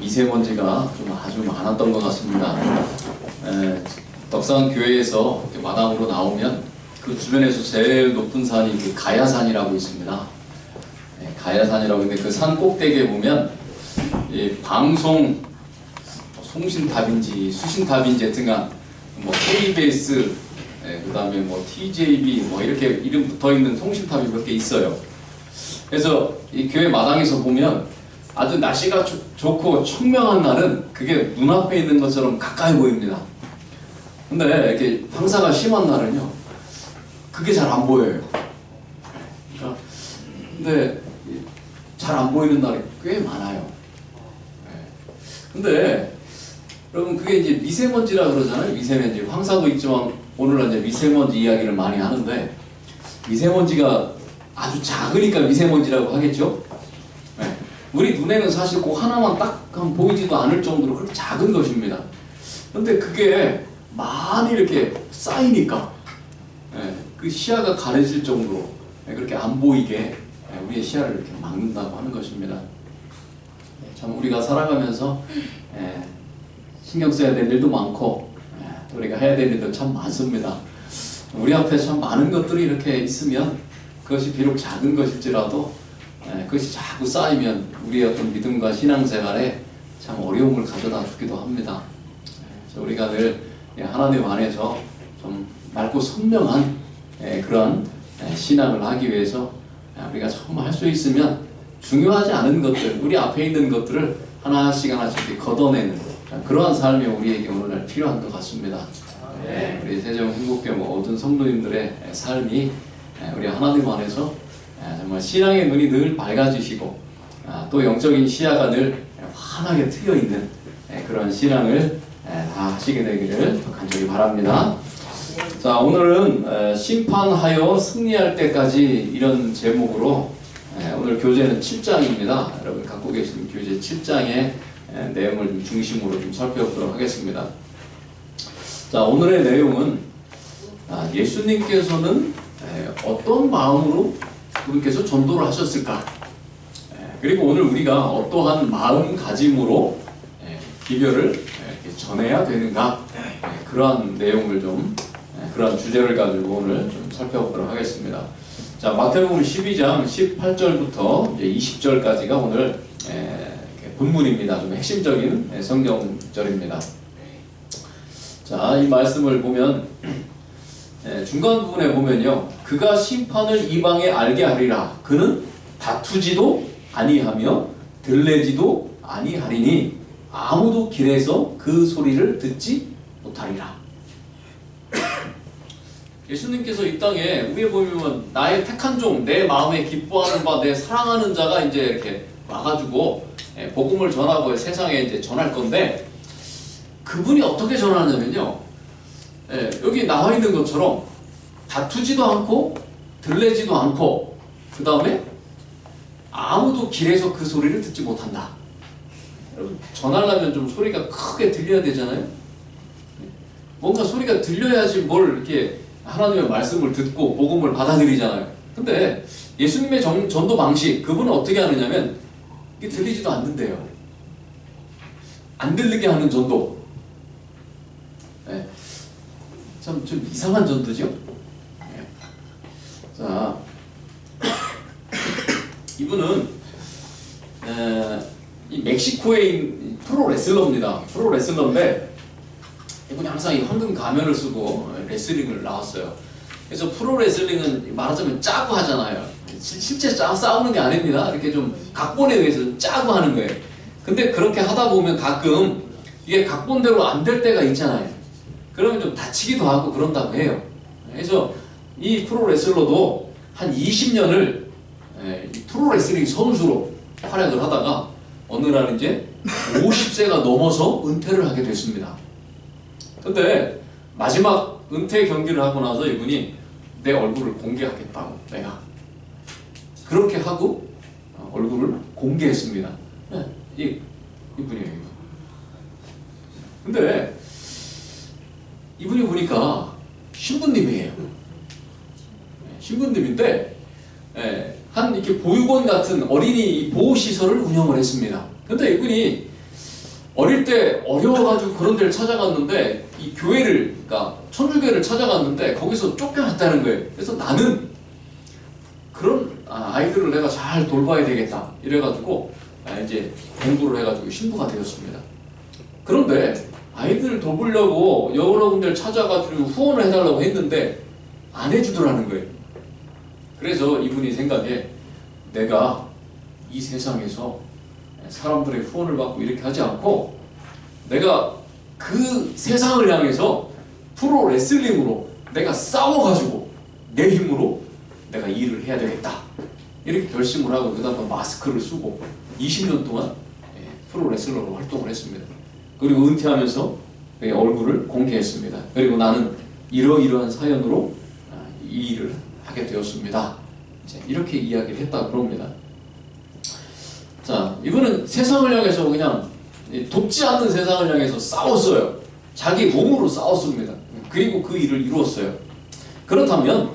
미세먼지가 좀 아주 많았던 것 같습니다. 덕산 교회에서 마당으로 나오면 그 주변에서 제일 높은 산이 그 가야산이라고 있습니다. 가야산이라고 있는데 그 산 꼭대기에 보면 방송 송신탑인지 수신탑인지 하여튼간 뭐 KBS 그 다음에 뭐 TJB 뭐 이렇게 이름 붙어있는 송신탑이 몇 개 있어요. 그래서 이 교회 마당에서 보면 아주 날씨가 좋고 청명한 날은 그게 눈앞에 있는 것처럼 가까이 보입니다. 근데 이렇게 황사가 심한 날은요 그게 잘 안 보여요. 그러니까 근데 잘 안 보이는 날이 꽤 많아요. 근데 여러분 그게 이제 미세먼지라 그러잖아요. 미세먼지. 황사도 있지만 오늘은 이제 미세먼지 이야기를 많이 하는데 미세먼지가 아주 작으니까 미세먼지라고 하겠죠. 우리 눈에는 사실 그 하나만 딱 보이지도 않을 정도로 그렇게 작은 것입니다. 근데 그게 많이 이렇게 쌓이니까 그 시야가 가려질 정도로 그렇게 안 보이게 우리의 시야를 이렇게 막는다고 하는 것입니다. 참 우리가 살아가면서 신경 써야 될 일도 많고 또 우리가 해야 될 일도 참 많습니다. 우리 앞에 참 많은 것들이 이렇게 있으면 그것이 비록 작은 것일지라도 그것이 자꾸 쌓이면 우리의 어떤 믿음과 신앙생활에 참 어려움을 가져다 주기도 합니다. 그래서 우리가 늘 하나님 안에서 좀 맑고 선명한 그런 신앙을 하기 위해서 우리가 정말 할 수 있으면 중요하지 않은 것들, 우리 앞에 있는 것들을 하나씩 하나씩 걷어내는 그러한 삶이 우리에게 오늘날 필요한 것 같습니다. 우리 세종 행복교회 모든 성도님들의 삶이 우리 하나님 안에서 정말 신앙의 눈이 늘 밝아지시고 또 영적인 시야가 늘 환하게 트여있는 그런 신앙을 다 하시게 되기를 간절히 바랍니다. 자, 오늘은 심판하여 승리할 때까지 이런 제목으로 오늘 교재는 7장입니다. 여러분 갖고 계신 교재 7장의 내용을 좀 중심으로 좀 살펴보도록 하겠습니다. 자, 오늘의 내용은 예수님께서는 어떤 마음으로 그분께서 전도를 하셨을까? 그리고 오늘 우리가 어떠한 마음가짐으로 기별을 전해야 되는가? 그러한 내용을 좀 그러한 주제를 가지고 오늘 좀 살펴보도록 하겠습니다. 자, 마태복음 12장 18절부터 이제 20절까지가 오늘 본문입니다. 좀 핵심적인 성경절입니다. 자, 이 말씀을 보면 중간 부분에 보면요, 그가 심판을 이방에 알게 하리라. 그는 다투지도 아니하며 들레지도 아니하리니 아무도 길에서 그 소리를 듣지 못하리라. 예수님께서 이 땅에 위에 보면 나의 택한 종, 내 마음에 기뻐하는 바, 내 사랑하는 자가 이제 이렇게 와가지고 복음을 전하고 세상에 이제 전할 건데 그분이 어떻게 전하냐면요, 여기 나와 있는 것처럼 다투지도 않고 들레지도 않고 그 다음에 아무도 길에서 그 소리를 듣지 못한다. 여러분 전하려면 좀 소리가 크게 들려야 되잖아요. 뭔가 소리가 들려야지 뭘 이렇게 하나님의 말씀을 듣고 복음을 받아들이잖아요. 근데 예수님의 전도 방식, 그분은 어떻게 하느냐면 이게 들리지도 않는데요. 안 들리게 하는 전도. 참 좀 이상한 전도죠. 자, 이분은 이 멕시코에 있는 프로레슬러입니다. 프로레슬러인데 이분이 항상 이 황금 가면을 쓰고 레슬링을 나왔어요. 그래서 프로레슬링은 말하자면 짜고 하잖아요. 실제 싸우는 게 아닙니다. 이렇게 좀 각본에 의해서 짜고 하는 거예요. 근데 그렇게 하다 보면 가끔 이게 각본대로 안 될 때가 있잖아요. 그러면 좀 다치기도 하고 그런다고 해요. 그래서 이 프로레슬러도 한 20년을 프로레슬링 선수로 활약을 하다가 어느 날 이제 50세가 넘어서 은퇴를 하게 됐습니다. 근데 마지막 은퇴 경기를 하고 나서 이분이 내 얼굴을 공개하겠다고, 내가 그렇게 하고 얼굴을 공개했습니다. 이분이에요. 근데 이분이 보니까 신부님이에요. 신부님인데 한 이렇게 보육원 같은 어린이 보호시설을 운영을 했습니다. 근데 이분이 어릴 때 어려워가지고 그런 데를 찾아갔는데 이 교회를, 그러니까 천주교회를 찾아갔는데 거기서 쫓겨났다는 거예요. 그래서 나는 그런 아이들을 내가 잘 돌봐야 되겠다 이래가지고 이제 공부를 해가지고 신부가 되었습니다. 그런데 아이들을 돌보려고 여러 군데를 찾아가지고 후원을 해달라고 했는데 안 해주더라는 거예요. 그래서 이분이 생각에 내가 이 세상에서 사람들의 후원을 받고 이렇게 하지 않고 내가 그 세상을 향해서 프로 레슬링으로 내가 싸워가지고 내 힘으로 내가 일을 해야 되겠다 이렇게 결심을 하고 그 다음에 마스크를 쓰고 20년 동안 프로 레슬러로 활동을 했습니다. 그리고 은퇴하면서 얼굴을 공개했습니다. 그리고 나는 이러이러한 사연으로 이 일을 하게 되었습니다. 이렇게 이야기를 했다고 그럽니다. 자, 이분은 세상을 향해서 그냥 돕지 않는 세상을 향해서 싸웠어요. 자기 몸으로 싸웠습니다. 그리고 그 일을 이루었어요. 그렇다면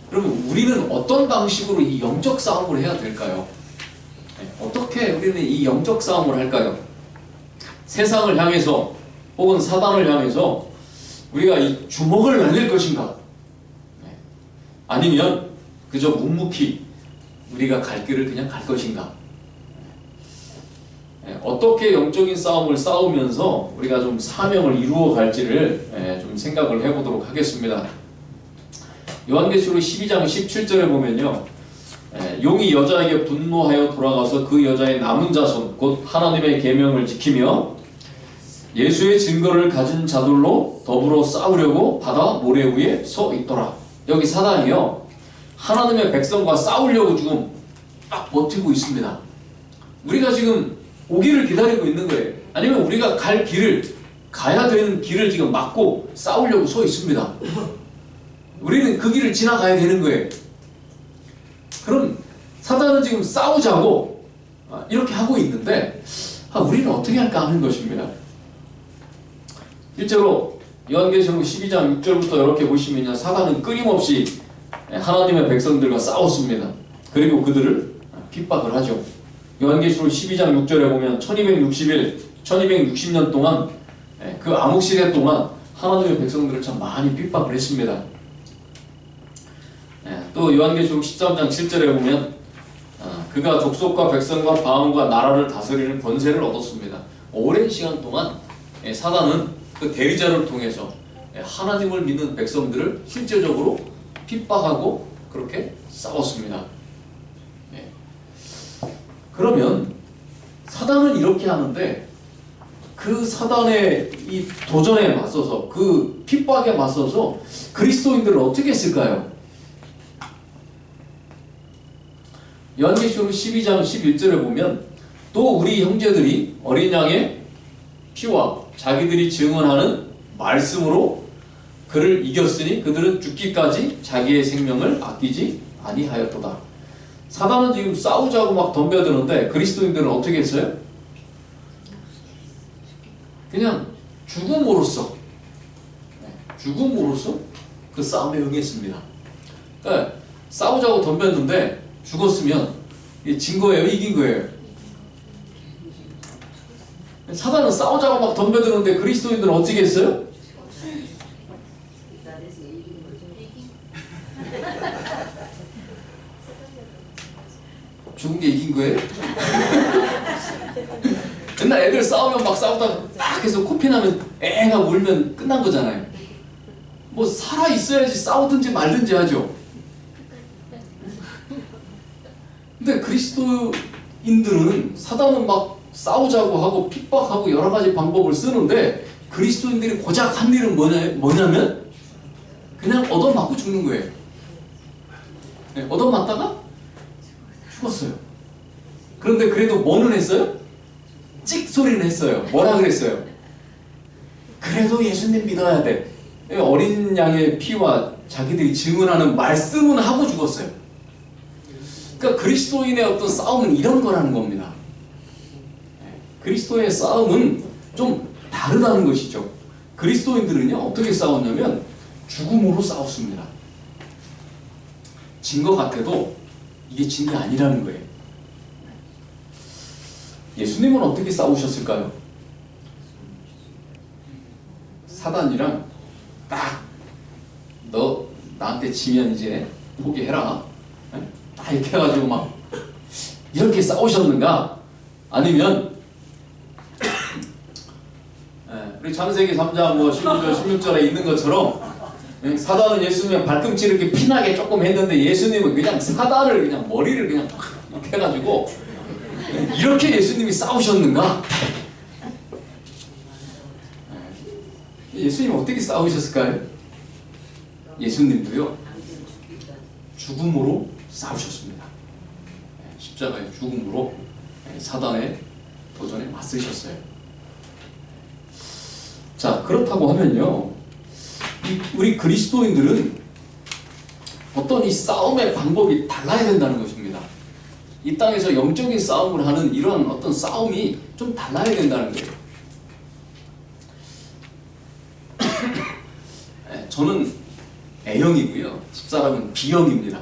그러면 우리는 어떤 방식으로 이 영적 싸움을 해야 될까요? 어떻게 우리는 이 영적 싸움을 할까요? 세상을 향해서 혹은 사단을 향해서 우리가 이 주먹을 날릴 것인가? 아니면 그저 묵묵히 우리가 갈 길을 그냥 갈 것인가? 어떻게 영적인 싸움을 싸우면서 우리가 좀 사명을 이루어 갈지를 좀 생각을 해보도록 하겠습니다. 요한계시록 12장 17절에 보면요, 용이 여자에게 분노하여 돌아가서 그 여자의 남은 자손 곧 하나님의 계명을 지키며 예수의 증거를 가진 자들로 더불어 싸우려고 바다 모래 위에 서 있더라. 여기 사단이요, 하나님의 백성과 싸우려고 지금 딱 버티고 있습니다. 우리가 지금 오기를 기다리고 있는 거예요. 아니면 우리가 갈 길을, 가야 되는 길을 지금 막고 싸우려고 서 있습니다. 우리는 그 길을 지나가야 되는 거예요. 그럼 사단은 지금 싸우자고 이렇게 하고 있는데 우리는 어떻게 할까 하는 것입니다. 실제로 요한계시록 12장 6절부터 이렇게 보시면요, 사단은 끊임없이 하나님의 백성들과 싸웠습니다. 그리고 그들을 핍박을 하죠. 요한계시록 12장 6절에 보면 1260년 동안 그 암흑시대 동안 하나님의 백성들을 참 많이 핍박을 했습니다. 또 요한계시록 13장 7절에 보면 그가 족속과 백성과 방언과 나라를 다스리는 권세를 얻었습니다. 오랜 시간 동안 사단은 그 대리자를 통해서 하나님을 믿는 백성들을 실제적으로 핍박하고 그렇게 싸웠습니다. 그러면 사단은 이렇게 하는데 그 사단의 이 도전에 맞서서, 그 핍박에 맞서서 그리스도인들은 어떻게 했을까요? 요한계시록 12장 11절에 보면 또 우리 형제들이 어린 양의 피와 자기들이 증언하는 말씀으로 그를 이겼으니 그들은 죽기까지 자기의 생명을 아끼지 아니하였도다. 사단은 지금 싸우자고 막 덤벼드는데 그리스도인들은 어떻게 했어요? 그냥 죽음으로써 그 싸움에 응했습니다. 그러니까 싸우자고 덤볐는데 죽었으면 진 거예요? 이긴 거예요? 사단은 싸우자고 막 덤벼드는데 그리스도인들은 어떻게 했어요? 죽은 게 이긴 거예요? 옛날 애들 싸우면 막 싸우다가 딱 해서 코피 나면 애가 울면 끝난 거잖아요. 뭐 살아있어야지 싸우든지 말든지 하죠. 근데 그리스도인들은 사단은 막 싸우자고 하고 핍박하고 여러 가지 방법을 쓰는데 그리스도인들이 고작 한 일은 뭐냐면 그냥 얻어맞고 죽는 거예요. 얻어맞다가 죽었어요. 그런데 그래도 뭐는 했어요? 찍 소리는 했어요. 뭐라 그랬어요? 그래도 예수님 믿어야 돼. 어린 양의 피와 자기들이 증언하는 말씀은 하고 죽었어요. 그러니까 그리스도인의 어떤 싸움은 이런 거라는 겁니다. 그리스도의 싸움은 좀 다르다는 것이죠. 그리스도인들은요, 어떻게 싸웠냐면 죽음으로 싸웠습니다. 진 것 같아도 이게 진 게 아니라는 거예요. 예수님은 어떻게 싸우셨을까요? 사단이랑 딱 너 나한테 지면 이제 포기해라. 딱 이렇게 해가지고 막 이렇게 싸우셨는가? 아니면 우리 창세기 3장 뭐 15절 16절에 있는 것처럼 사단은 예수님의 발꿈치를 이렇게 피나게 조금 했는데 예수님은 그냥 사단을 그냥 머리를 그냥 팍 이렇게 해가지고 이렇게 예수님이 싸우셨는가? 예수님 어떻게 싸우셨을까요? 예수님도요 죽음으로 싸우셨습니다. 십자가의 죽음으로 사단의 도전에 맞서셨어요. 자, 그렇다고 하면요, 우리 그리스도인들은 어떤 이 싸움의 방법이 달라야 된다는 것입니다. 이 땅에서 영적인 싸움을 하는 이런 어떤 싸움이 좀 달라야 된다는 거예요. 저는 A형이고요. 집사람은 B형입니다.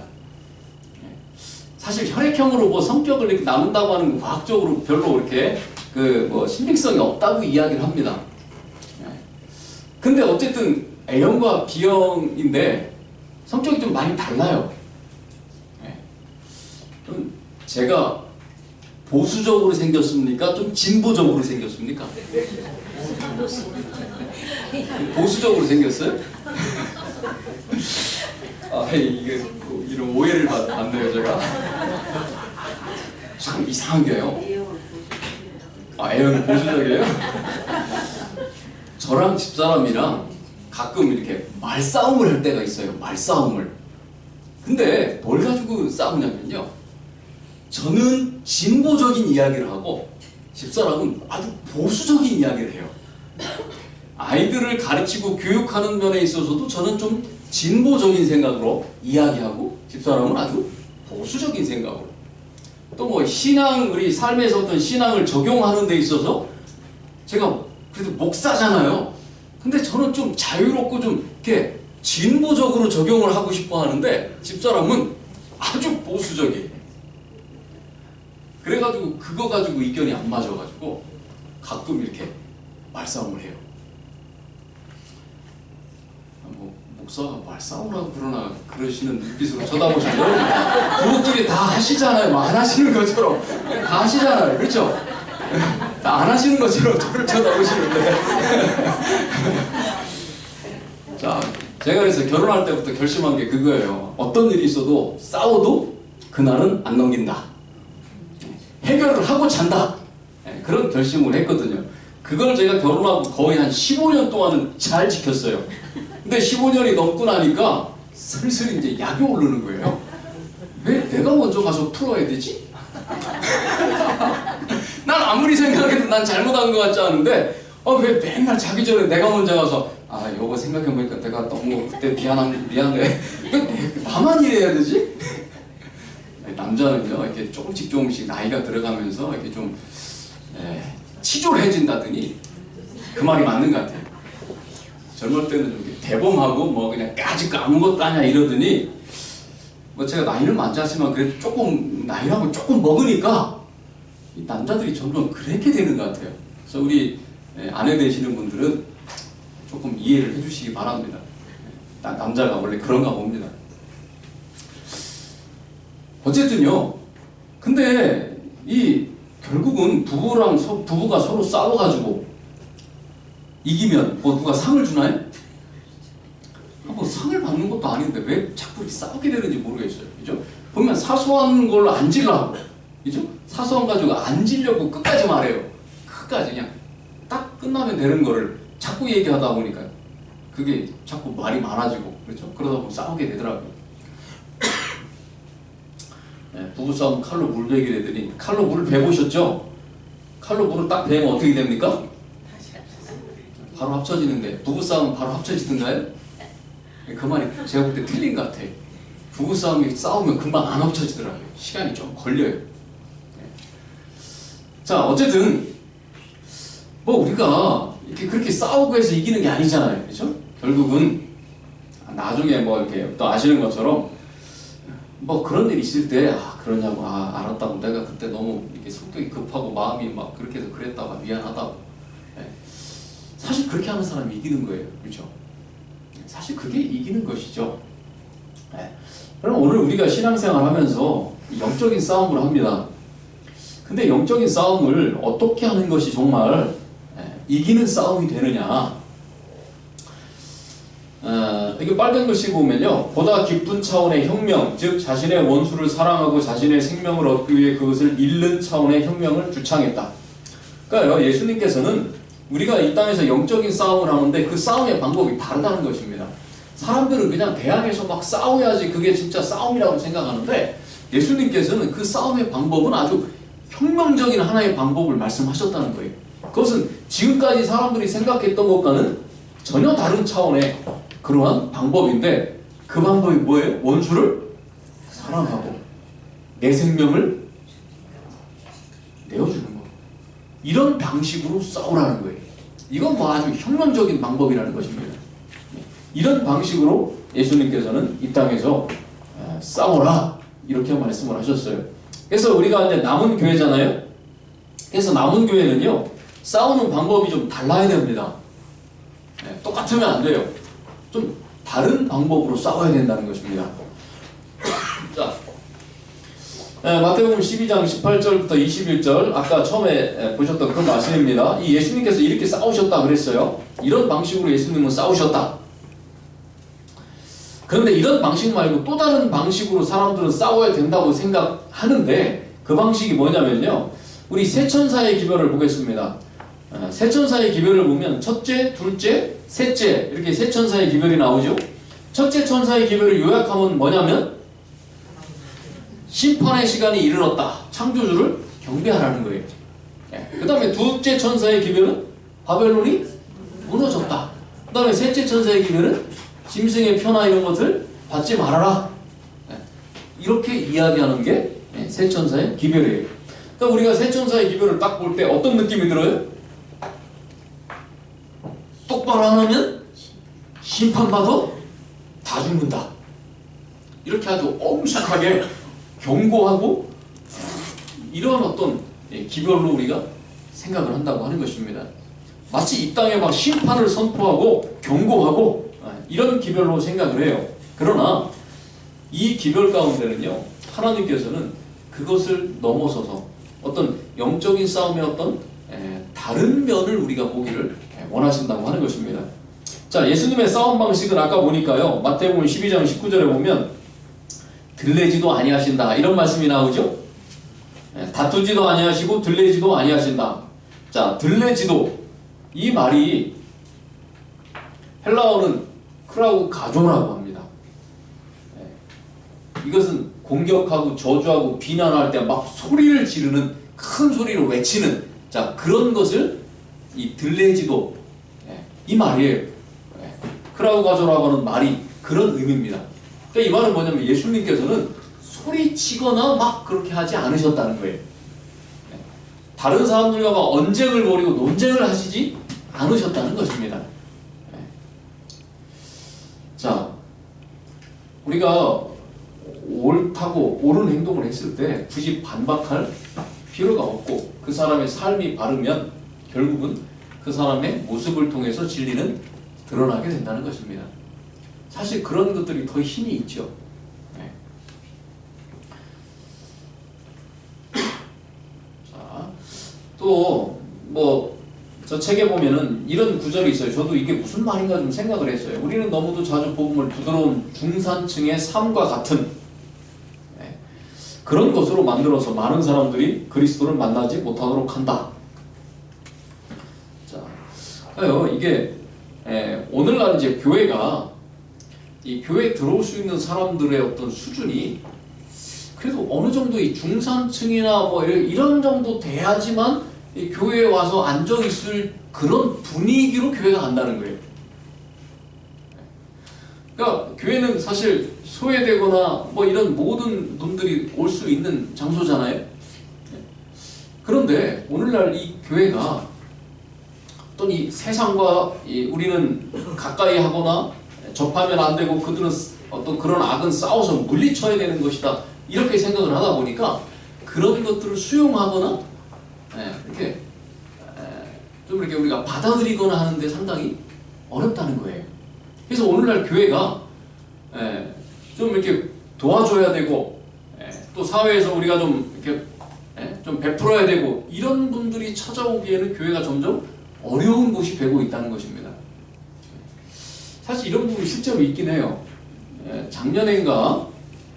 사실 혈액형으로 뭐 성격을 이렇게 나눈다고 하는 건 과학적으로 별로 이렇게 뭐 신빙성이 없다고 이야기를 합니다. 근데 어쨌든 A형과 B형인데 성격이 좀 많이 달라요. 제가 보수적으로 생겼습니까? 좀 진보적으로 생겼습니까? 보수적으로 생겼어요? 이게 이런 오해를 받네요, 제가. 참 이상한 게요. A형은 보수적이에요? 저랑 집사람이랑 가끔 이렇게 말싸움을 할 때가 있어요. 말싸움을. 근데 뭘 가지고 싸우냐면요, 저는 진보적인 이야기를 하고 집사람은 아주 보수적인 이야기를 해요. 아이들을 가르치고 교육하는 면에 있어서도 저는 좀 진보적인 생각으로 이야기하고 집사람은 아주 보수적인 생각으로, 또 뭐 신앙, 우리 삶에서 어떤 신앙을 적용하는 데 있어서 제가 그래도 목사잖아요. 근데 저는 좀 자유롭고 좀 이렇게 진보적으로 적용을 하고 싶어 하는데 집사람은 아주 보수적이에요. 그래가지고 그거 가지고 의견이 안 맞아가지고 가끔 이렇게 말싸움을 해요. 뭐 목사가 말싸움이라고 그러나 그러시는 눈빛으로 쳐다보시면 여러분 부부끼리 다 하시잖아요. 뭐 안 하시는 것처럼 다 하시잖아요. 그렇죠? 다 안 하시는 것처럼 저를 쳐다보시는데 자, 제가 그래서 결혼할 때부터 결심한 게 그거예요. 어떤 일이 있어도 싸워도 그날은 안 넘긴다. 해결을 하고 잔다. 그런 결심을 했거든요. 그걸 제가 결혼하고 거의 한 15년 동안은 잘 지켰어요. 근데 15년이 넘고 나니까 슬슬 이제 약이 오르는 거예요. 왜 내가 먼저 가서 풀어야 되지? 난 아무리 생각해도 난 잘못한 것 같지 않은데 왜 맨날 자기 전에 내가 먼저 가서 이거 생각해보니까 내가 너무 그때 미안해. 나만 이래야 되지? 남자는요, 이렇게 조금씩 나이가 들어가면서 이렇게 좀 치졸해진다더니 그 말이 맞는 것 같아요. 젊을 때는 좀 대범하고 뭐 그냥 까짓 거 아무것도 아니야 이러더니 뭐 제가 나이는 많지 않지만 그래도 조금 나이라고 조금 먹으니까 이 남자들이 점점 그렇게 되는 것 같아요. 그래서 우리 아내 되시는 분들은 조금 이해를 해주시기 바랍니다. 남자가 원래 그런가 봅니다. 어쨌든요. 근데 결국은 부부가 서로 싸워가지고 이기면 뭐 누가 상을 주나요? 뭐 상을 받는 것도 아닌데 왜 자꾸 이렇게 싸우게 되는지 모르겠어요. 그죠? 보면 사소한 걸로 안 질라고, 그죠? 사소한 가지고 안 지려고 끝까지 말해요. 끝까지 그냥 딱 끝나면 되는 거를 자꾸 얘기하다 보니까 그게 자꾸 말이 많아지고, 그렇죠? 그러다 보면 싸우게 되더라고요. 부부싸움 칼로 물 베기 되더니, 칼로 물을 베보셨죠? 칼로 물을 딱 베면 어떻게 됩니까? 바로 합쳐지는데 부부싸움은 바로 합쳐지던가요? 그 말이 제가 볼 때 틀린 것 같아요. 부부싸움이 싸우면 금방 안 합쳐지더라고요. 시간이 좀 걸려요. 자, 어쨌든 뭐 우리가 이렇게 그렇게 싸우고 해서 이기는 게 아니잖아요. 그렇죠? 결국은 나중에 뭐 이렇게 또 아시는 것처럼 뭐 그런 일 있을 때 그러냐고 알았다고 내가 그때 너무 이렇게 성격이 급하고 마음이 막 그렇게 해서 그랬다고 미안하다고. 사실 그렇게 하는 사람이 이기는 거예요. 그렇죠? 사실 그게 이기는 것이죠. 네. 그럼 오늘 우리가 신앙생활 하면서 영적인 싸움을 합니다. 근데 영적인 싸움을 어떻게 하는 것이 정말 이기는 싸움이 되느냐? 이게 빨간 글씨 보면요, 보다 깊은 차원의 혁명, 즉 자신의 원수를 사랑하고 자신의 생명을 얻기 위해 그것을 잃는 차원의 혁명을 주창했다. 그러니까 예수님께서는 우리가 이 땅에서 영적인 싸움을 하는데 그 싸움의 방법이 다르다는 것입니다. 사람들은 그냥 대항해서 막 싸워야지 그게 진짜 싸움이라고 생각하는데, 예수님께서는 그 싸움의 방법은 아주 혁명적인 하나의 방법을 말씀하셨다는 거예요. 그것은 지금까지 사람들이 생각했던 것과는 전혀 다른 차원의 그러한 방법인데, 그 방법이 뭐예요? 원수를 사랑하고 내 생명을 내어주는 거. 이런 방식으로 싸우라는 거예요. 이건 뭐 아주 혁명적인 방법이라는 것입니다. 이런 방식으로 예수님께서는 이 땅에서 싸워라, 이렇게 말씀을 하셨어요. 그래서 우리가 이제 남은 교회잖아요. 그래서 남은 교회는요, 싸우는 방법이 좀 달라야 됩니다. 똑같으면 안 돼요. 좀 다른 방법으로 싸워야 된다는 것입니다. 자, 마태복음 12장 18절부터 21절, 아까 처음에 보셨던 그 말씀입니다. 이 예수님께서 이렇게 싸우셨다 그랬어요. 이런 방식으로 예수님은 싸우셨다. 그런데 이런 방식 말고 또 다른 방식으로 사람들은 싸워야 된다고 생각하는데, 그 방식이 뭐냐면요, 우리 세 천사의 기별을 보겠습니다. 세 천사의 기별을 보면 첫째, 둘째, 셋째, 이렇게 세 천사의 기별이 나오죠. 첫째 천사의 기별을 요약하면 뭐냐면 심판의 시간이 이르렀다, 창조주를 경배하라는 거예요. 그 다음에 둘째 천사의 기별은 바벨론이 무너졌다. 그 다음에 셋째 천사의 기별은 짐승의 표나 이런 것을 받지 말아라. 이렇게 이야기하는 게 세 천사의 기별이에요. 그러니까 우리가 세 천사의 기별을 딱 볼 때 어떤 느낌이 들어요? 똑바로 안 하면 심판받아 다 죽는다. 이렇게 아주 엄숙하게 경고하고 이런 어떤 기별로 우리가 생각을 한다고 하는 것입니다. 마치 이 땅에 막 심판을 선포하고 경고하고 이런 기별로 생각을 해요. 그러나 이 기별 가운데는요, 하나님께서는 그것을 넘어서서 어떤 영적인 싸움의 어떤 다른 면을 우리가 보기를 원하신다고 하는 것입니다. 자, 예수님의 싸움 방식은 아까 보니까요, 마태복음 12장 19절에 보면 들레지도 아니하신다, 이런 말씀이 나오죠. 다투지도 아니하시고 들레지도 아니하신다. 자, 들레지도, 이 말이 헬라어는 크라우 가조라고 합니다. 이것은 공격하고 저주하고 비난할 때 막 소리를 지르는, 큰 소리로 외치는, 자, 그런 것을 이 들레지도, 이 말이에요. 크라우 가조라고 하는 말이 그런 의미입니다. 그러니까 이 말은 뭐냐면 예수님께서는 소리치거나 막 그렇게 하지 않으셨다는 거예요. 다른 사람들과 막 언쟁을 벌이고 논쟁을 하시지 않으셨다는 것입니다. 자, 우리가 옳다고 옳은 행동을 했을 때 굳이 반박할 필요가 없고, 그 사람의 삶이 바르면 결국은 그 사람의 모습을 통해서 진리는 드러나게 된다는 것입니다. 사실 그런 것들이 더 힘이 있죠. 자, 또 뭐 저 책에 보면은 이런 구절이 있어요. 저도 이게 무슨 말인가 좀 생각을 했어요. 우리는 너무도 자주 복음을 부드러운 중산층의 삶과 같은 그런 것으로 만들어서 많은 사람들이 그리스도를 만나지 못하도록 한다. 자, 이게 오늘날 이제 교회가, 이 교회에 들어올 수 있는 사람들의 어떤 수준이 그래도 어느 정도 이 중산층이나 뭐 이런 정도 돼야지만 이 교회에 와서 앉아 있을 그런 분위기로 교회가 간다는 거예요. 그러니까 교회는 사실 소외되거나 뭐 이런 모든 분들이 올 수 있는 장소잖아요. 그런데 오늘날 이 교회가 어떤 이 세상과 우리는 가까이 하거나 접하면 안 되고 그들은 어떤 그런 악은 싸워서 물리쳐야 되는 것이다, 이렇게 생각을 하다 보니까 그런 것들을 수용하거나 이렇게 좀 이렇게 우리가 받아들이거나 하는데 상당히 어렵다는 거예요. 그래서 오늘날 교회가 좀 이렇게 도와줘야 되고 또 사회에서 우리가 좀 이렇게 좀 베풀어야 되고 이런 분들이 찾아오기에는 교회가 점점 어려운 곳이 되고 있다는 것입니다. 사실 이런 부분이 실제로 있긴 해요. 작년인가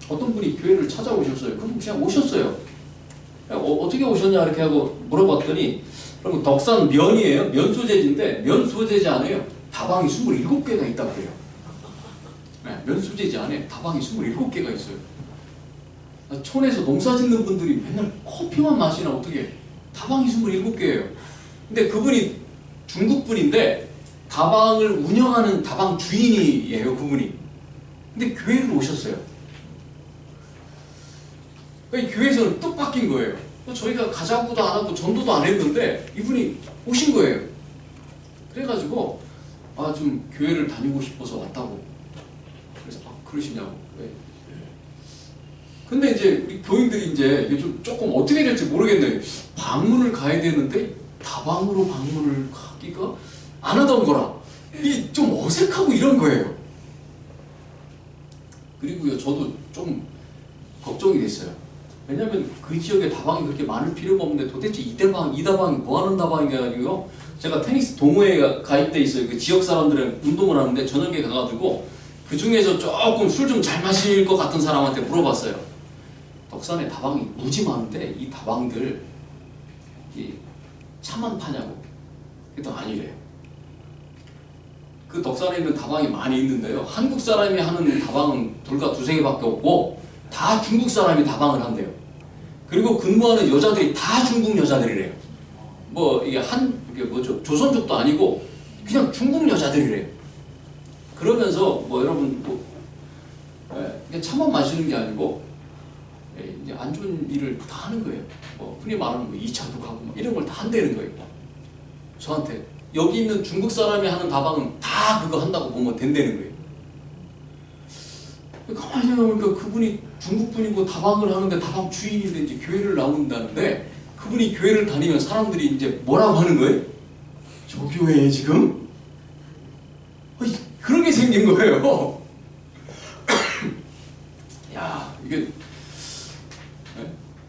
어떤 분이 교회를 찾아오셨어요. 그럼 그냥 오셨어요. 어떻게 오셨냐 이렇게 하고 물어봤더니 그럼 덕산 면이에요. 면 소재지인데 면 소재지 안에요. 다방이 27개가 있다고 그래요. 면 소재지 안에 다방이 27개가 있어요. 촌에서 농사 짓는 분들이 맨날 커피만 마시나 어떻게 다방이 27개예요. 근데 그분이 중국 분인데 다방을 운영하는 다방 주인이에요. 그분이. 근데 교회를 오셨어요. 그러니까 교회에서는 뜻밖인 거예요. 저희가 가자고도 안 하고 전도도 안 했는데 이분이 오신 거예요. 그래가지고 좀 교회를 다니고 싶어서 왔다고. 그래서 그러시냐고. 네. 근데 이제 우리 교인들이 이제 이게 조금 어떻게 될지 모르겠네요. 방문을 가야 되는데 다방으로 방문을 가기가 안 하던 거라. 이게 좀 어색하고 이런 거예요. 그리고요, 저도 좀 걱정이 됐어요. 왜냐면 그 지역에 다방이 그렇게 많을 필요가 없는데 도대체 이 다방이 뭐 하는 다방인가 가지고 제가 테니스 동호회에 가입돼 있어요. 그 지역 사람들은 운동을 하는데 저녁에 가가지고 그 중에서 조금 술 좀 잘 마실 것 같은 사람한테 물어봤어요. 덕산에 다방이 무지 많은데 이 다방들 차만 파냐고. 그랬더니 아니래요. 그 덕산에 있는 다방이 많이 있는데요. 한국 사람이 하는 다방은 불과 2~3개밖에 없고 다 중국 사람이 다방을 한대요. 그리고 근무하는 여자들이 다 중국 여자들이래요. 뭐 이게 뭐죠? 조선족도 아니고 그냥 중국 여자들이래요. 그러면서 뭐 여러분 그냥 차만 마시는 게 아니고 이제 안 좋은 일을 다 하는 거예요. 뭐 흔히 말하는 뭐 2차도 가고 뭐 이런 걸 다 한다는 거예요. 저한테 여기 있는 중국 사람이 하는 다방은 다 그거 한다고 보면 된다는 거예요. 가만히 생각해보니까 그분이 중국 분이고 다방을 하는데 다방 주인인데 이제 교회를 나온다는데 그분이 교회를 다니면 사람들이 이제 뭐라고 하는 거예요? 저 교회에 지금? 그런 게 생긴 거예요. 야, 이게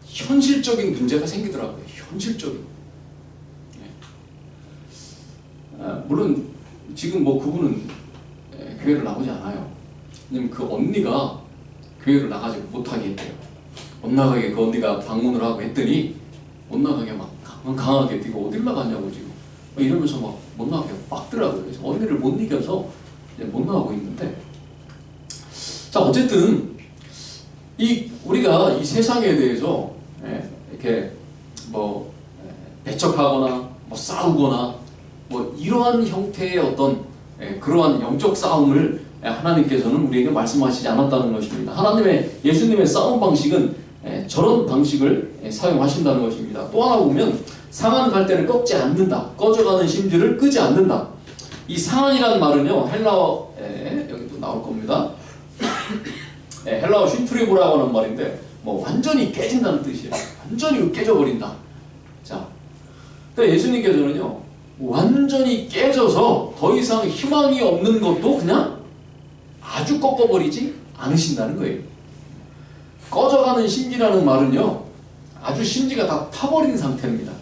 현실적인 문제가 생기더라고요. 현실적인. 물론 지금 뭐 그분은 교회를 나오지 않아요. 왜냐면 그 언니가 교회를 나가지 못하게 했대요. 못 나가게 그 언니가 방문을 하고 했더니 못 나가게 막 강하게 뛰고 어딜 나가냐고 지금 이러면서 막 못 나가게 막더라고요. 그래서 언니를 못 이겨서 이제 못 나가고 있는데, 자 어쨌든 우리가 이 세상에 대해서 이렇게 뭐 배척하거나 뭐 싸우거나 뭐 이러한 형태의 어떤 그러한 영적 싸움을 하나님께서는 우리에게 말씀하시지 않았다는 것입니다. 예수님의 싸움 방식은 저런 방식을 사용하신다는 것입니다. 또 하나 보면 상한 갈대를 꺾지 않는다. 꺼져가는 심지를 끄지 않는다. 이 상한이라는 말은요, 헬라어 여기 또 나올 겁니다. 헬라어 슈트리보라고 하는 말인데 뭐 완전히 깨진다는 뜻이에요. 완전히 깨져버린다. 자, 그러니까 예수님께서는요 완전히 깨져서 더 이상 희망이 없는 것도 그냥 아주 꺾어버리지 않으신다는 거예요. 꺼져가는 심지라는 말은요 아주 심지가 다 타버린 상태입니다.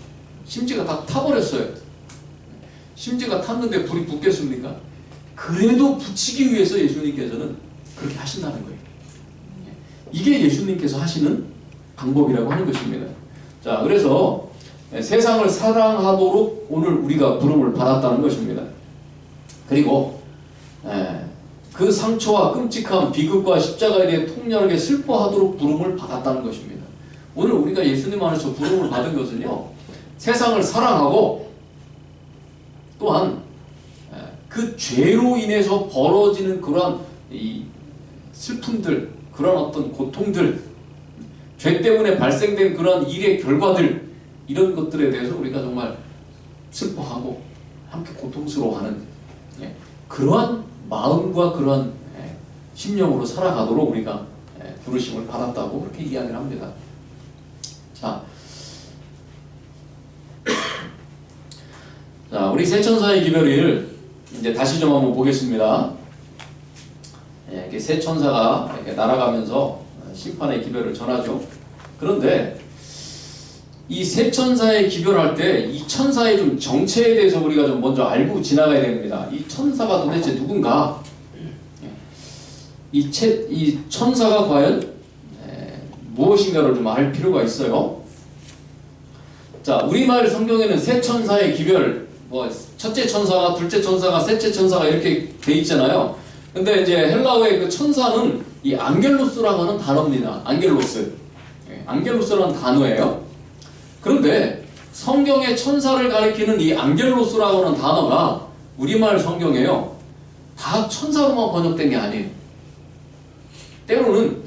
심지가 다 타버렸어요. 심지가 탔는데 불이 붙겠습니까? 그래도 붙이기 위해서 예수님께서는 그렇게 하신다는 거예요. 이게 예수님께서 하시는 방법이라고 하는 것입니다. 자, 그래서 세상을 사랑하도록 오늘 우리가 부름을 받았다는 것입니다. 그리고 그 상처와 끔찍한 비극과 십자가에 대해 통렬하게 슬퍼하도록 부름을 받았다는 것입니다. 오늘 우리가 예수님 안에서 부름을 받은 것은요, 세상을 사랑하고 또한 그 죄로 인해서 벌어지는 그러한 이 슬픔들, 그런 어떤 고통들, 죄 때문에 발생된 그런 일의 결과들, 이런 것들에 대해서 우리가 정말 슬퍼하고 함께 고통스러워하는 그러한 마음과 그러한 심령으로 살아가도록 우리가 부르심을 받았다고 그렇게 이야기를 합니다. 자, 자, 우리 세 천사의 기별을 이제 다시 좀 한번 보겠습니다. 이렇게 세 천사가 이렇게 날아가면서 심판의 기별을 전하죠. 그런데 이 세 천사의 기별할 때 이 천사의 좀 정체에 대해서 우리가 좀 먼저 알고 지나가야 됩니다. 이 천사가 도대체 누군가? 이 천사가 과연 무엇인가를 좀 알 필요가 있어요. 자, 우리말 성경에는 세 천사의 기별, 뭐 첫째 천사가, 둘째 천사가, 셋째 천사가 이렇게 돼 있잖아요. 근데 이제 헬라어의 그 천사는 이 안겔로스라고 하는 단어입니다. 안겔로스. 안겔로스라는 단어예요. 그런데 성경의 천사를 가리키는 이 안겔로스라고 하는 단어가 우리말 성경에요, 다 천사로만 번역된 게 아니에요. 때로는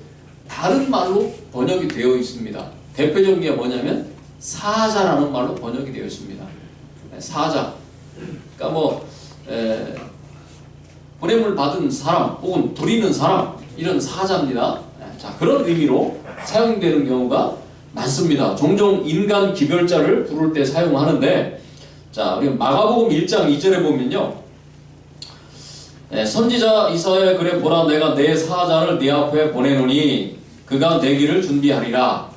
다른 말로 번역이 되어 있습니다. 대표적인 게 뭐냐면 사자라는 말로 번역이 되어 있습니다. 사자. 그러니까 뭐 보냄을 받은 사람 혹은 드리는 사람, 이런 사자입니다. 자, 그런 의미로 사용되는 경우가 많습니다. 종종 인간 기별자를 부를 때 사용하는데, 자, 우리 마가복음 1장 2절에 보면요, 선지자 이사야의 글에 보라, 내가 내 사자를 네 앞에 보내노니 그가 내 길을 준비하리라.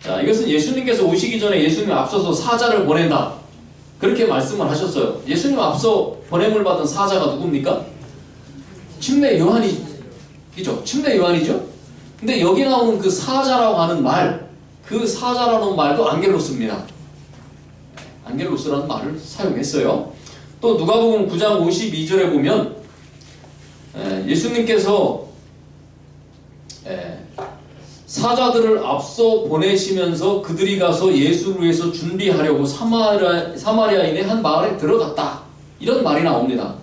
자, 이것은 예수님께서 오시기 전에 예수님이 앞서서 사자를 보낸다, 그렇게 말씀을 하셨어요. 예수님 앞서 보냄을 받은 사자가 누굽니까? 침례 요한이죠. 침례 요한이죠. 근데 여기 나오는 그 사자라고 하는 말, 그 사자라는 말도 안겔로스입니다. 안겔로스라는 말을 사용했어요. 또 누가복음 9장 52절에 보면 예수님께서 사자들을 앞서 보내시면서 그들이 가서 예수를 위해서 준비하려고 사마리아인의 한 마을에 들어갔다, 이런 말이 나옵니다.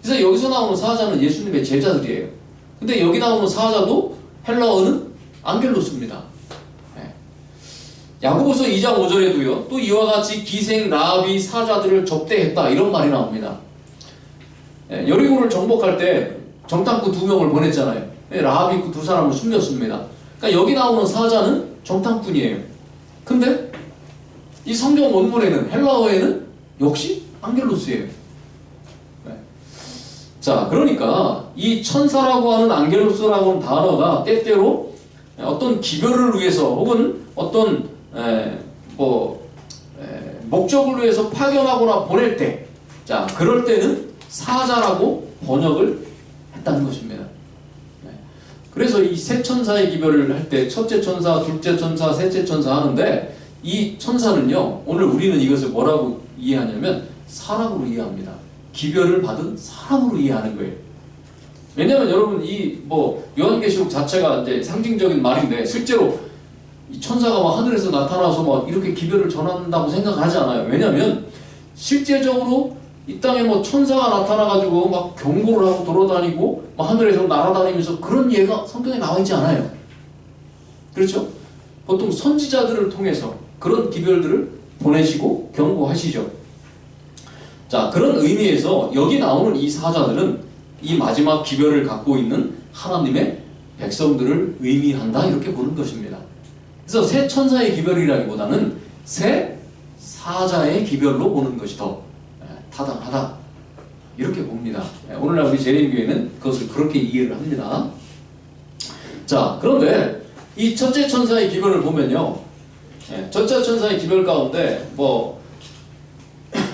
그래서 여기서 나오는 사자는 예수님의 제자들이에요. 근데 여기 나오는 사자도 헬라어는 안겔로스입니다. 야고보서 2장 5절에도요, 또 이와 같이 기생 라합이 사자들을 접대했다, 이런 말이 나옵니다. 여리고를 정복할 때 정탐꾼 2명을 보냈잖아요. 라합이 그 2사람을 숨겼습니다. 그러니까 여기 나오는 사자는 정탐꾼이에요. 근데 이 성경 원문에는, 헬라어에는 역시 안겔로스예요. 자, 그러니까 이 천사라고 하는 안겔로스라고 하는 단어가 때때로 어떤 기별을 위해서 혹은 어떤 목적을 위해서 파견하거나 보낼 때, 자, 그럴 때는 사자라고 번역을 했다는 것입니다. 그래서 이 세 천사의 기별을 할 때 첫째 천사, 둘째 천사, 셋째 천사 하는데, 이 천사는요, 오늘 우리는 이것을 뭐라고 이해하냐면 사람으로 이해합니다. 기별을 받은 사람으로 이해하는 거예요. 왜냐하면 여러분, 이 요한계시록 자체가 이제 상징적인 말인데, 실제로 이 천사가 막 하늘에서 나타나서 막 이렇게 기별을 전한다고 생각하지 않아요. 왜냐하면 실제적으로 이 땅에 천사가 나타나가지고 막 경고를 하고 돌아다니고 막 하늘에서 날아다니면서 그런 예가 성경에 나와 있지 않아요. 그렇죠? 보통 선지자들을 통해서 그런 기별들을 보내시고 경고하시죠. 자, 그런 의미에서 여기 나오는 이 사자들은 이 마지막 기별을 갖고 있는 하나님의 백성들을 의미한다, 이렇게 보는 것입니다. 그래서 새 천사의 기별이라기보다는 새 사자의 기별로 보는 것이 더 타당하다, 이렇게 봅니다. 오늘날 우리 재림교회는 그것을 그렇게 이해를 합니다. 자, 그런데 이 첫째 천사의 기별을 보면요, 첫째 천사의 기별 가운데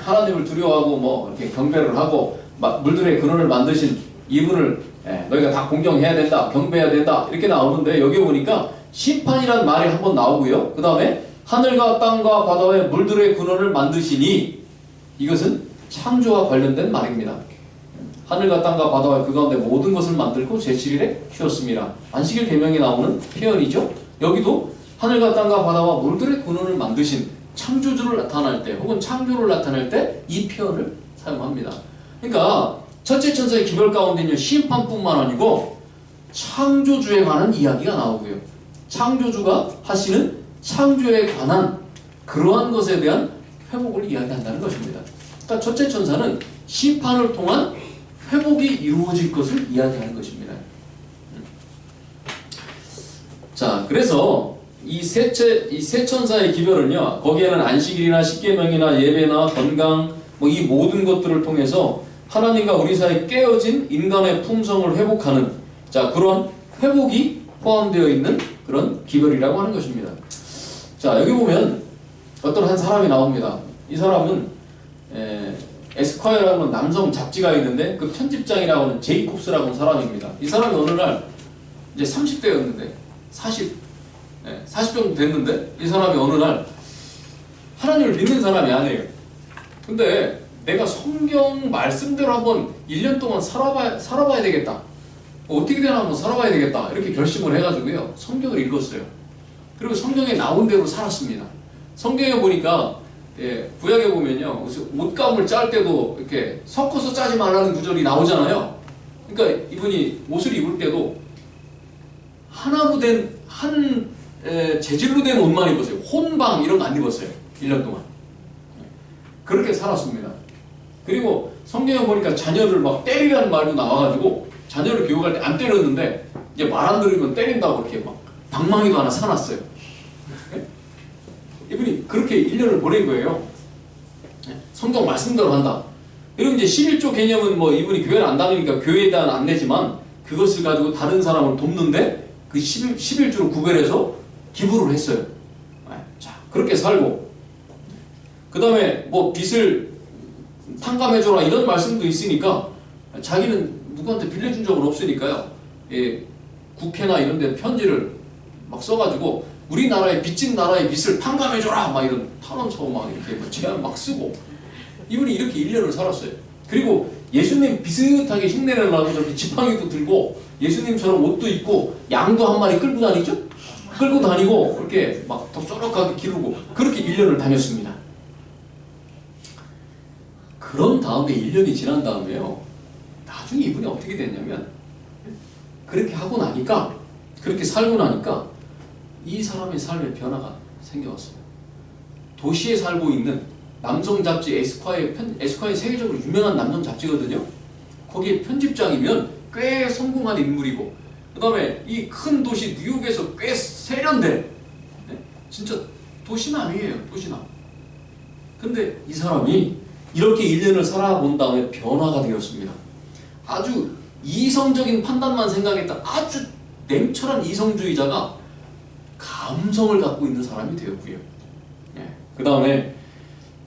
하나님을 두려워하고 이렇게 경배를 하고 물들의 근원을 만드신 이분을 너희가 다 공경해야 된다, 경배해야 된다, 이렇게 나오는데, 여기 보니까 심판이란 말이 한번 나오고요, 그 다음에 하늘과 땅과 바다의 물들의 근원을 만드시니, 이것은 창조와 관련된 말입니다. 하늘과 땅과 바다와 그 가운데 모든 것을 만들고 제7일에 쉬었습니다. 안식일 계명에 나오는 표현이죠. 여기도 하늘과 땅과 바다와 물들의 근원을 만드신 창조주를 나타낼 때 혹은 창조를 나타낼 때 이 표현을 사용합니다. 그러니까 첫째 천사의 기별 가운데는 심판뿐만 아니고 창조주에 관한 이야기가 나오고요, 창조주가 하시는 창조에 관한 그러한 것에 대한 회복을 이야기한다는 것입니다. 그러니까 첫째 천사는 심판을 통한 회복이 이루어질 것을 이야기하는 것입니다. 자, 그래서 이 세 천사의 기별은요, 거기에는 안식일이나 십계명이나 예배나 건강, 뭐 이 모든 것들을 통해서 하나님과 우리 사이에 깨어진 인간의 품성을 회복하는 자 그런 회복이 포함되어 있는 그런 기별이라고 하는 것입니다. 자 여기 보면 어떤 한 사람이 나옵니다. 이 사람은 에스콰이어라는 남성 잡지가 있는데 그 편집장이라고 하는 제이콥스라고 하는 사람입니다. 이 사람이 어느 날 이제 30대였는데 40 정도 됐는데 이 사람이 어느 날 하나님을 믿는 사람이 아니에요. 근데 내가 성경 말씀대로 한번 1년 동안 살아봐야 되겠다. 어떻게 되나 한번 살아봐야 되겠다. 이렇게 결심을 해가지고요. 성경을 읽었어요. 그리고 성경에 나온 대로 살았습니다. 성경에 보니까 구약에 보면요. 옷감을 짤 때도 이렇게 섞어서 짜지 말라는 구절이 나오잖아요. 그러니까 이분이 옷을 입을 때도 하나로 된 재질로 된 옷만 입었어요. 혼방 이런 거 안 입었어요. 1년 동안. 그렇게 살았습니다. 그리고 성경에 보니까 자녀를 막 때리라는 말도 나와가지고 자녀를 교육할 때 안 때렸는데 이제 말 안 들으면 때린다고 이렇게 막 방망이도 하나 사놨어요. 이분이 그렇게 1년을 보낸 거예요. 성경 말씀대로 한다. 그리고 이제 11조 개념은 뭐 이분이 교회를 안 다니니까 교회에 대한 안내지만 그것을 가지고 다른 사람을 돕는데 그 11조를 구별해서 기부를 했어요. 자, 그렇게 살고 그 다음에 뭐 빚을 탕감해줘라 이런 말씀도 있으니까 자기는 누구한테 빌려준 적은 없으니까요. 국회나 이런 데 편지를 막 써가지고 우리나라의 빚진 나라의 빚을 탕감해줘라 막 이런 탄원서 막 이렇게 제안 막 쓰고 이분이 이렇게 1년을 살았어요. 그리고 예수님 비슷하게 흉내를 나고 저렇게 지팡이도 들고 예수님처럼 옷도 입고 양도 한 마리 끌고 다니죠? 끌고 다니고 그렇게 막 덕저덕하게 기르고 그렇게 1년을 다녔습니다. 그런 다음에 1년이 지난 다음에요. 나중에 이분이 어떻게 됐냐면 그렇게 하고 나니까 그렇게 살고 나니까 이 사람의 삶에 변화가 생겨왔어요. 도시에 살고 있는 남성 잡지 에스콰이어 세계적으로 유명한 남성 잡지거든요. 거기에 편집장이면 꽤 성공한 인물이고 그 다음에 이 큰 도시 뉴욕에서 꽤 세련된 진짜 도시남이에요. 도시남. 근데 이 사람이 이렇게 1년을 살아본 다음에 변화가 되었습니다. 아주 이성적인 판단만 생각했던 아주 냉철한 이성주의자가 감성을 갖고 있는 사람이 되었고요. 그 다음에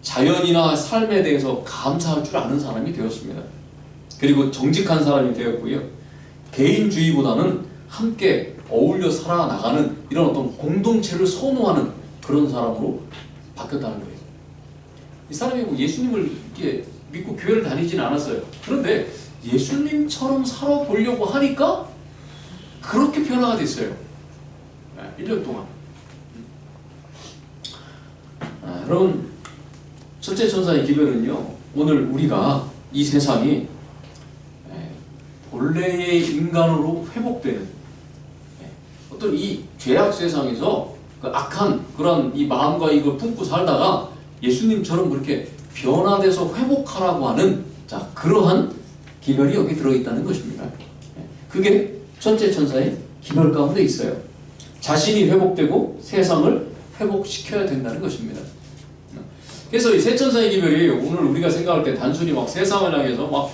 자연이나 삶에 대해서 감사할 줄 아는 사람이 되었습니다. 그리고 정직한 사람이 되었고요. 개인주의보다는 함께 어울려 살아나가는 이런 어떤 공동체를 선호하는 그런 사람으로 바뀌었다는 거예요. 이 사람이 뭐 예수님을 이렇게 믿고 교회를 다니지는 않았어요. 그런데 예수님처럼 살아보려고 하니까 그렇게 변화가 됐어요. 1년 동안. 여러분, 첫째 천사의 기별은요, 오늘 우리가 이 세상이 본래의 인간으로 회복되는 어떤 이 죄악 세상에서 그 악한 그런 이 마음과 이걸 품고 살다가 예수님처럼 그렇게 변화돼서 회복하라고 하는 자 그러한 기별이 여기 들어있다는 것입니다. 그게 첫째 천사의 기별 가운데 있어요. 자신이 회복되고 세상을 회복시켜야 된다는 것입니다. 그래서 이 세 천사의 기별이 오늘 우리가 생각할 때 단순히 막 세상을 향해서 막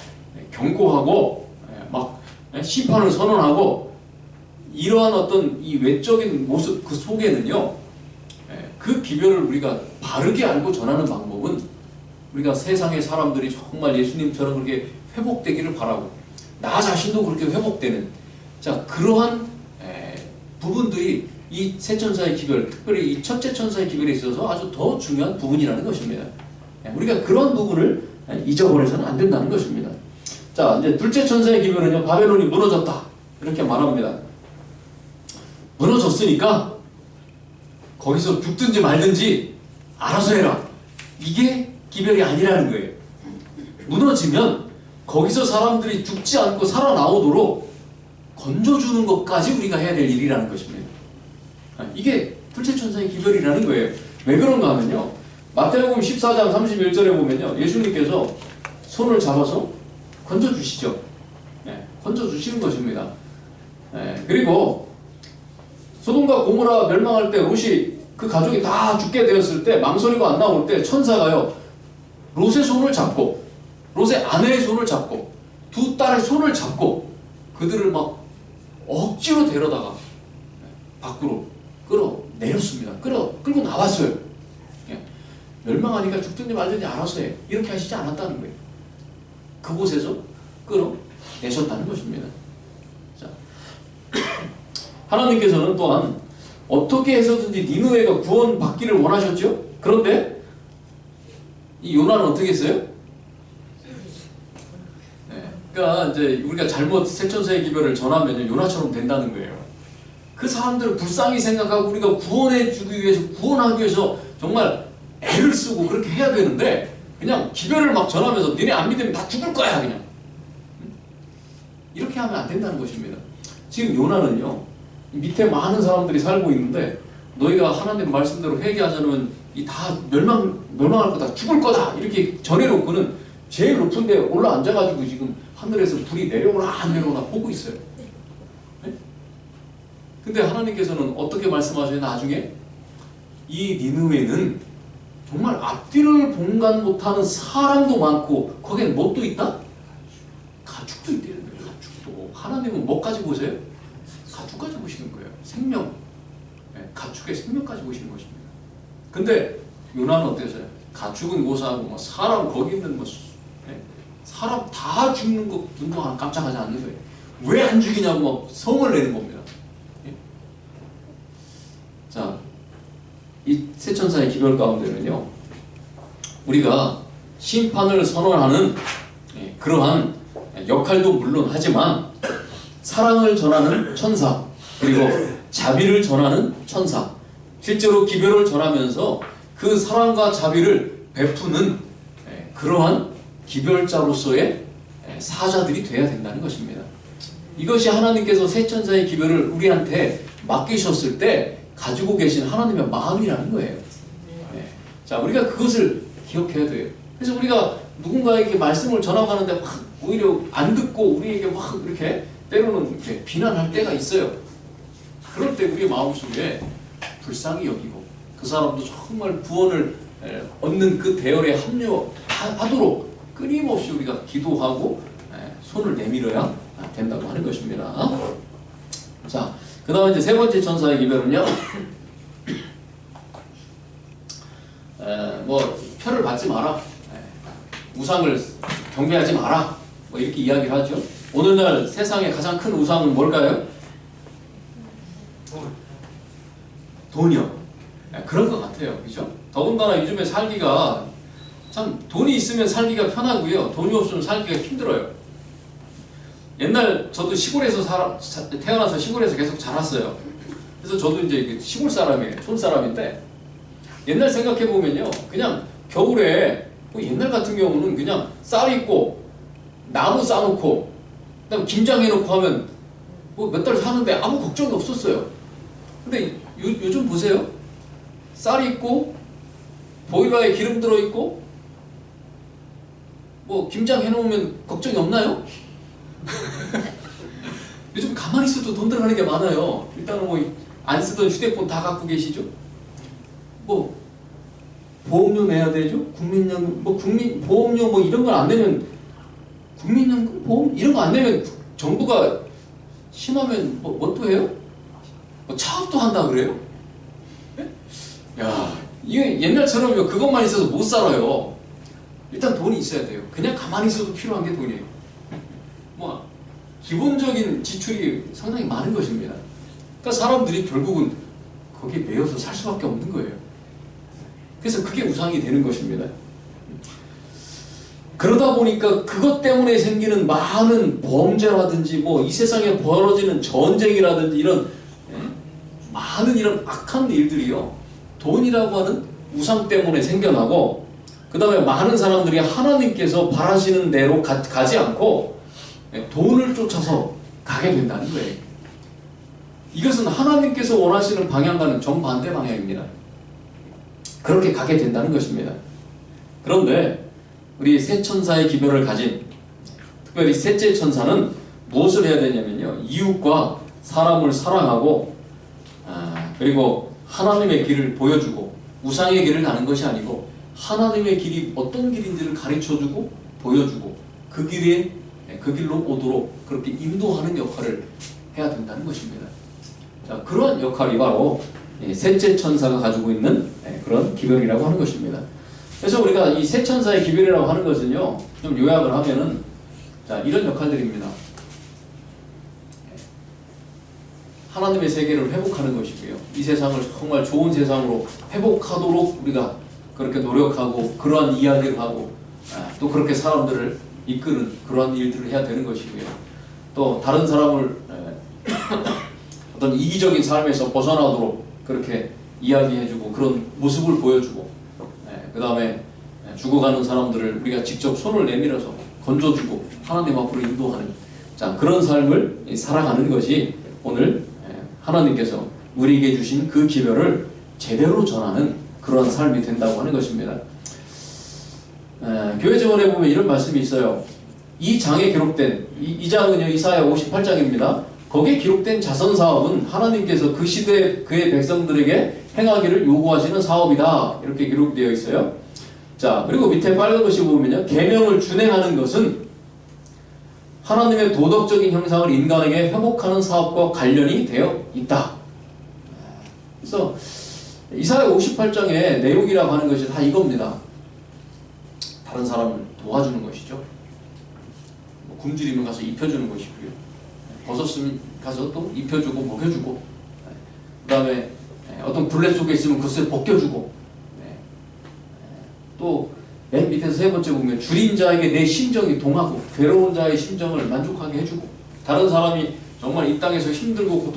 경고하고 막 심판을 선언하고 이러한 어떤 이 외적인 모습 그 속에는요 그 기별을 우리가 바르게 알고 전하는 방법은 우리가 세상의 사람들이 정말 예수님처럼 그렇게 회복되기를 바라고 나 자신도 그렇게 회복되는 자 그러한 부분들이 이 세 천사의 기별, 특별히 이 첫째 천사의 기별에 있어서 아주 더 중요한 부분이라는 것입니다. 우리가 그런 부분을 잊어버려서는 안 된다는 것입니다. 자, 이제 둘째 천사의 기별은요, 바벨론이 무너졌다. 이렇게 말합니다. 무너졌으니까 거기서 죽든지 말든지 알아서 해라. 이게 기별이 아니라는 거예요. 무너지면 거기서 사람들이 죽지 않고 살아나오도록 건져주는 것까지 우리가 해야 될 일이라는 것입니다. 이게 둘째 천사의 기별이라는 거예요. 왜 그런가 하면요. 마태복음 14장 31절에 보면요. 예수님께서 손을 잡아서 건져주시죠. 건져주시는 것입니다. 그리고 소돔과 고모라 멸망할 때 롯이 그 가족이 다 죽게 되었을 때 망설이고 안 나올 때 천사가요. 롯의 손을 잡고 롯의 아내의 손을 잡고 두 딸의 손을 잡고 그들을 막 억지로 데려다가 밖으로 끌어내렸습니다. 끌고 나왔어요. 예. 멸망하니까 죽든지 말든지 알아서 해. 이렇게 하시지 않았다는 거예요. 그곳에서 끌어내셨다는 것입니다. 자, 하나님께서는 또한 어떻게 해서든지 니느웨가 구원받기를 원하셨죠? 그런데 이 요나는 어떻게 했어요? 네. 그러니까 이제 우리가 잘못 세천사의 기별을 전하면 요나처럼 된다는 거예요. 그 사람들을 불쌍히 생각하고 우리가 구원해주기 위해서, 구원하기 위해서 정말 애를 쓰고 그렇게 해야 되는데 그냥 기별을 막 전하면서 니네 안 믿으면 다 죽을 거야 그냥. 이렇게 하면 안 된다는 것입니다. 지금 요나는요, 밑에 많은 사람들이 살고 있는데 너희가 하나님 말씀대로 회개하지 않으면 이 다 멸망할 거다, 죽을 거다 이렇게 전해놓고는 제일 높은 데 올라 앉아가지고 지금 하늘에서 불이 내려오나 안 내려오나 보고 있어요. 네? 근데 하나님께서는 어떻게 말씀하셔요? 나중에 이 니느웨는 정말 앞뒤를 봉간 못하는 사람도 많고 거기엔 뭣도 있다? 가축도 있다는 거예요. 가축도. 하나님은 뭐까지 보세요? 가축까지 보시는 거예요. 생명. 네, 가축의 생명까지 보시는 것입니다. 근데 요나는 어땠어요? 가축은 고사하고 뭐 사람 거기 있는 뭐 네? 사람 다 죽는 거 눈도 하나 깜짝하지 않는 거예요. 왜 안 죽이냐고 막 성을 내는 겁니다. 네? 자, 이 세천사의 기별 가운데는요, 우리가 심판을 선언하는 그러한 역할도 물론 하지만 사랑을 전하는 천사, 그리고 자비를 전하는 천사, 실제로 기별을 전하면서 그 사랑과 자비를 베푸는 그러한 기별자로서의 사자들이 되어야 된다는 것입니다. 이것이 하나님께서 세천사의 기별을 우리한테 맡기셨을 때 가지고 계신 하나님의 마음이라는 거예요. 네. 자, 우리가 그것을 기억해야 돼요. 그래서 우리가 누군가에게 말씀을 전하가는데 막 오히려 안 듣고 우리에게 막 이렇게 때로는 이렇게 비난할 때가 있어요. 그럴 때 우리의 마음속에 불쌍히 여기고 그 사람도 정말 구원을 얻는 그 대열에 합류하도록 끊임없이 우리가 기도하고 손을 내밀어야 된다고 하는 것입니다. 자, 그 다음에 이제 세 번째 천사의 기별은요, 뭐 표를 받지 마라, 우상을 경배하지 마라, 뭐 이렇게 이야기를 하죠. 오늘날 세상의 가장 큰 우상은 뭘까요? 돈이요. 그런 것 같아요. 그죠? 더군다나 요즘에 살기가 참, 돈이 있으면 살기가 편하고요, 돈이 없으면 살기가 힘들어요. 옛날 저도 시골에서 태어나서 시골에서 계속 자랐어요. 그래서 저도 이제 시골 사람이에요. 촌 사람인데 옛날 생각해 보면요, 그냥 겨울에 뭐 옛날 같은 경우는 그냥 쌀 있고 나무 싸놓고 그다음 김장 해놓고 하면 뭐 몇 달 사는데 아무 걱정이 없었어요. 근데 요즘 보세요. 쌀이 있고 보일러에 기름 들어있고 뭐 김장 해놓으면 걱정이 없나요? 요즘 가만히 있어도 돈 들어가는 게 많아요. 일단은 뭐 안 쓰던 휴대폰 다 갖고 계시죠? 뭐 보험료 내야 되죠? 국민연금, 뭐 보험료 뭐 이런 걸 안 내면, 국민연금 보험 이런 거 안 내면 정부가 심하면 뭐 또 해요? 뭐 차업도 한다 그래요? 네? 야, 이게 옛날처럼 그것만 있어서 못 살아요. 일단 돈이 있어야 돼요. 그냥 가만히 있어도 필요한 게 돈이에요. 뭐 기본적인 지출이 상당히 많은 것입니다. 그러니까 사람들이 결국은 거기에 매여서 살 수밖에 없는 거예요. 그래서 그게 우상이 되는 것입니다. 그러다 보니까 그것 때문에 생기는 많은 범죄라든지 뭐 이 세상에 벌어지는 전쟁이라든지 이런 많은 이런 악한 일들이요, 돈이라고 하는 우상 때문에 생겨나고, 그 다음에 많은 사람들이 하나님께서 바라시는 대로 가지 않고 돈을 쫓아서 가게 된다는 거예요. 이것은 하나님께서 원하시는 방향과는 정반대 방향입니다. 그렇게 가게 된다는 것입니다. 그런데 우리 세 천사의 기별을 가진, 특별히 셋째 천사는 무엇을 해야 되냐면요, 이웃과 사람을 사랑하고, 그리고 하나님의 길을 보여주고 우상의 길을 가는 것이 아니고 하나님의 길이 어떤 길인지를 가르쳐주고 보여주고 그 길로 오도록 그렇게 인도하는 역할을 해야 된다는 것입니다. 자, 그런 역할이 바로 셋째 천사가 가지고 있는 그런 기별이라고 하는 것입니다. 그래서 우리가 이 세 천사의 기별이라고 하는 것은요, 좀 요약을 하면은, 자, 이런 역할들입니다. 하나님의 세계를 회복하는 것이고요. 이 세상을 정말 좋은 세상으로 회복하도록 우리가 그렇게 노력하고 그러한 이야기를 하고 또 그렇게 사람들을 이끄는 그러한 일들을 해야 되는 것이고요. 또 다른 사람을 어떤 이기적인 삶에서 벗어나도록 그렇게 이야기해주고 그런 모습을 보여주고, 그 다음에 죽어가는 사람들을 우리가 직접 손을 내밀어서 건져주고 하나님 앞으로 인도하는, 자, 그런 삶을 살아가는 것이 오늘 하나님께서 우리에게 주신 그 기별을 제대로 전하는 그런 삶이 된다고 하는 것입니다. 교회 증언에 보면 이런 말씀이 있어요. 이 장에 기록된, 이 장은요, 이사야 58장입니다. 거기에 기록된 자선사업은 하나님께서 그 시대 그의 백성들에게 행하기를 요구하시는 사업이다, 이렇게 기록되어 있어요. 자, 그리고 밑에 빨간 것이 보면요, 계명을 준행하는 것은 하나님의 도덕적인 형상을 인간에게 회복하는 사업과 관련이 되어 있다. 그래서 이사야 58장의 내용이라고 하는 것이 다 이겁니다. 다른 사람을 도와주는 것이죠. 굶주리면 가서 입혀주는 것이고요. 벗었으면 가서 또 입혀주고 먹여주고, 그 다음에 어떤 굴레 속에 있으면 그것을 벗겨주고, 또 맨 밑에서 세 번째 보면 줄인 자에게 내 심정이 동하고 괴로운 자의 심정을 만족하게 해주고, 다른 사람이 정말 이 땅에서 힘들고 고통